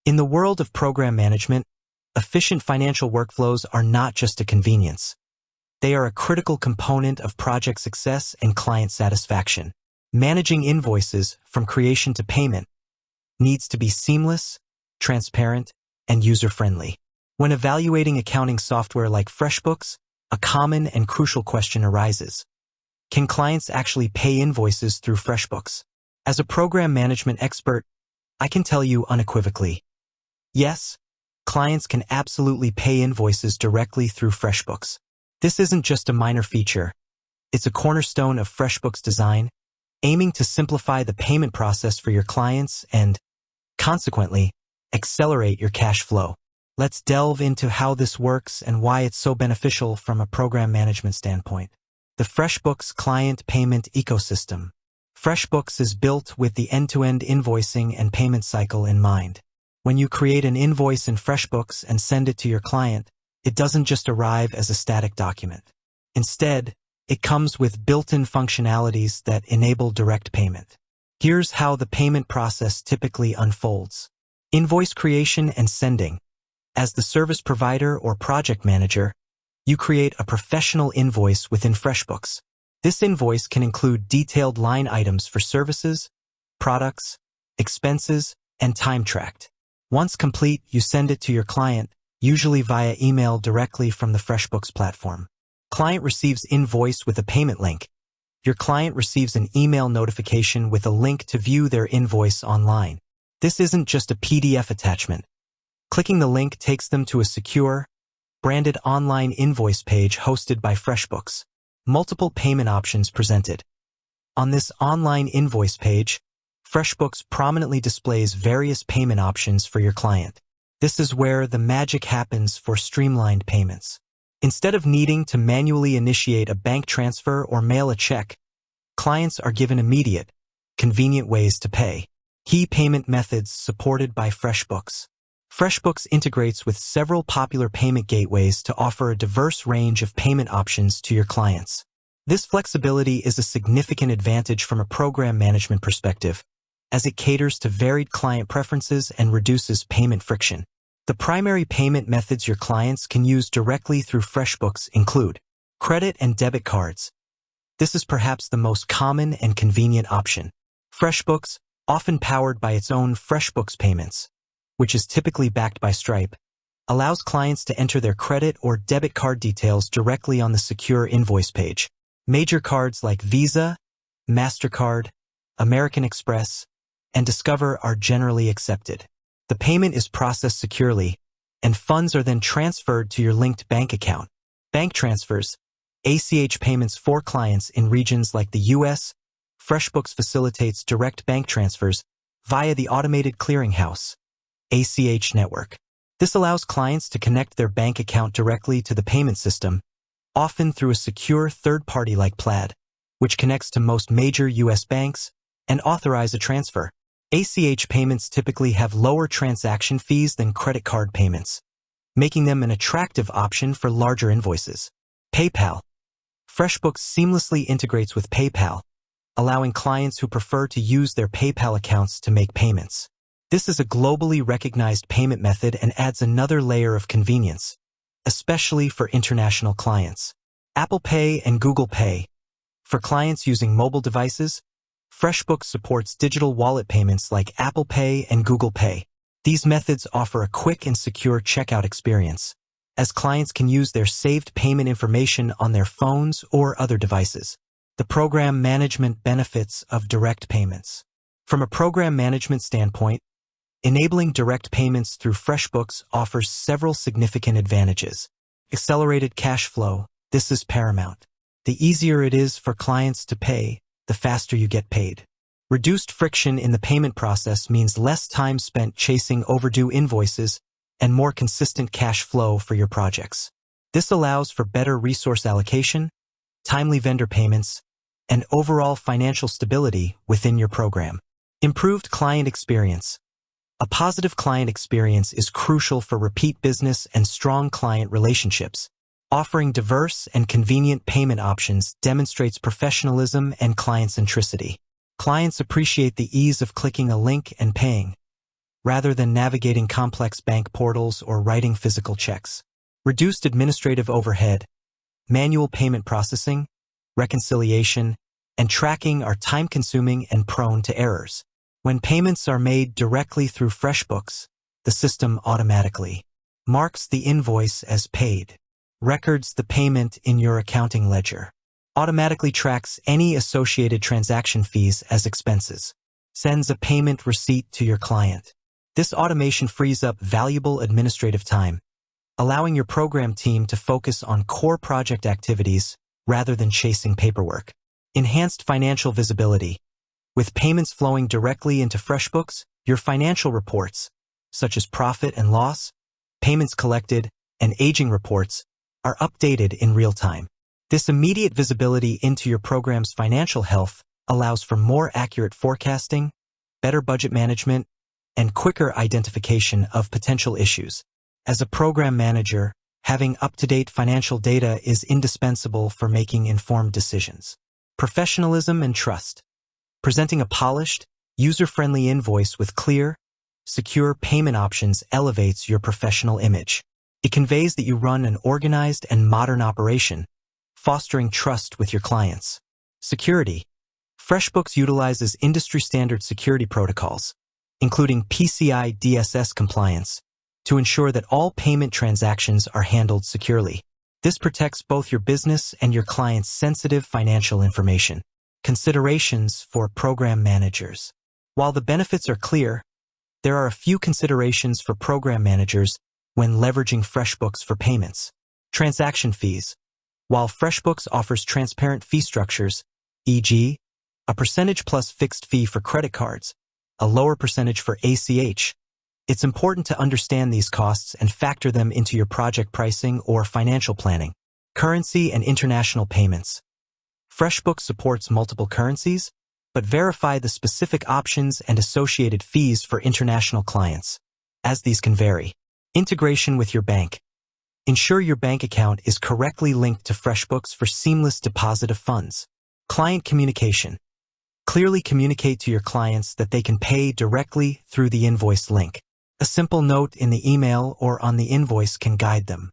In the world of program management, efficient financial workflows are not just a convenience. They are a critical component of project success and client satisfaction. Managing invoices, from creation to payment, needs to be seamless, transparent, and user-friendly. When evaluating accounting software like FreshBooks, a common and crucial question arises. Can clients actually pay invoices through FreshBooks? As a program management expert, I can tell you unequivocally, yes, clients can absolutely pay invoices directly through FreshBooks. This isn't just a minor feature. It's a cornerstone of FreshBooks design, aiming to simplify the payment process for your clients and, consequently, accelerate your cash flow. Let's delve into how this works and why it's so beneficial from a program management standpoint. The FreshBooks client payment ecosystem. FreshBooks is built with the end-to-end invoicing and payment cycle in mind. When you create an invoice in FreshBooks and send it to your client, it doesn't just arrive as a static document. Instead, it comes with built-in functionalities that enable direct payment. Here's how the payment process typically unfolds. Invoice creation and sending. As the service provider or project manager, you create a professional invoice within FreshBooks. This invoice can include detailed line items for services, products, expenses, and time tracked. Once complete, you send it to your client, usually via email directly from the FreshBooks platform. Client receives invoice with a payment link. Your client receives an email notification with a link to view their invoice online. This isn't just a PDF attachment. Clicking the link takes them to a secure, branded online invoice page hosted by FreshBooks. Multiple payment options presented. On this online invoice page, FreshBooks prominently displays various payment options for your client. This is where the magic happens for streamlined payments. Instead of needing to manually initiate a bank transfer or mail a check, clients are given immediate, convenient ways to pay. Key payment methods supported by FreshBooks. FreshBooks integrates with several popular payment gateways to offer a diverse range of payment options to your clients. This flexibility is a significant advantage from a program management perspective, as it caters to varied client preferences and reduces payment friction. The primary payment methods your clients can use directly through FreshBooks include credit and debit cards. This is perhaps the most common and convenient option. FreshBooks, often powered by its own FreshBooks Payments, which is typically backed by Stripe, allows clients to enter their credit or debit card details directly on the secure invoice page. Major cards like Visa, MasterCard, American Express, and Discover are generally accepted. The payment is processed securely, and funds are then transferred to your linked bank account. Bank transfers, ACH payments for clients in regions like the US, FreshBooks facilitates direct bank transfers via the Automated Clearinghouse, ACH network. This allows clients to connect their bank account directly to the payment system, often through a secure third party like Plaid, which connects to most major US banks, and authorize a transfer. ACH payments typically have lower transaction fees than credit card payments, making them an attractive option for larger invoices. PayPal. FreshBooks seamlessly integrates with PayPal, allowing clients who prefer to use their PayPal accounts to make payments. This is a globally recognized payment method and adds another layer of convenience, especially for international clients. Apple Pay and Google Pay. For clients using mobile devices, FreshBooks supports digital wallet payments like Apple Pay and Google Pay. These methods offer a quick and secure checkout experience, as clients can use their saved payment information on their phones or other devices. The program management benefits of direct payments. From a program management standpoint, enabling direct payments through FreshBooks offers several significant advantages. Accelerated cash flow. This is paramount. The easier it is for clients to pay, the faster you get paid. Reduced friction in the payment process means less time spent chasing overdue invoices and more consistent cash flow for your projects. This allows for better resource allocation, timely vendor payments, and overall financial stability within your program. Improved client experience. A positive client experience is crucial for repeat business and strong client relationships. Offering diverse and convenient payment options demonstrates professionalism and client centricity. Clients appreciate the ease of clicking a link and paying, rather than navigating complex bank portals or writing physical checks. Reduced administrative overhead, manual payment processing, reconciliation, and tracking are time-consuming and prone to errors. When payments are made directly through FreshBooks, the system automatically marks the invoice as paid, records the payment in your accounting ledger, automatically tracks any associated transaction fees as expenses, sends a payment receipt to your client. This automation frees up valuable administrative time, allowing your program team to focus on core project activities rather than chasing paperwork. Enhanced financial visibility. With payments flowing directly into FreshBooks, your financial reports, such as profit and loss, payments collected, and aging reports, are updated in real time. This immediate visibility into your program's financial health allows for more accurate forecasting, better budget management, and quicker identification of potential issues. As a program manager, having up-to-date financial data is indispensable for making informed decisions. Professionalism and trust. Presenting a polished, user-friendly invoice with clear, secure payment options elevates your professional image. It conveys that you run an organized and modern operation, fostering trust with your clients. Security. FreshBooks utilizes industry-standard security protocols, including PCI DSS compliance, to ensure that all payment transactions are handled securely. This protects both your business and your client's sensitive financial information. Considerations for program managers. While the benefits are clear, there are a few considerations for program managers when leveraging FreshBooks for payments. Transaction fees. While FreshBooks offers transparent fee structures, e.g., a percentage plus fixed fee for credit cards, a lower percentage for ACH, it's important to understand these costs and factor them into your project pricing or financial planning. Currency and international payments. FreshBooks supports multiple currencies, but verify the specific options and associated fees for international clients, as these can vary. Integration with your bank. Ensure your bank account is correctly linked to FreshBooks for seamless deposit of funds. Client communication. Clearly communicate to your clients that they can pay directly through the invoice link. A simple note in the email or on the invoice can guide them.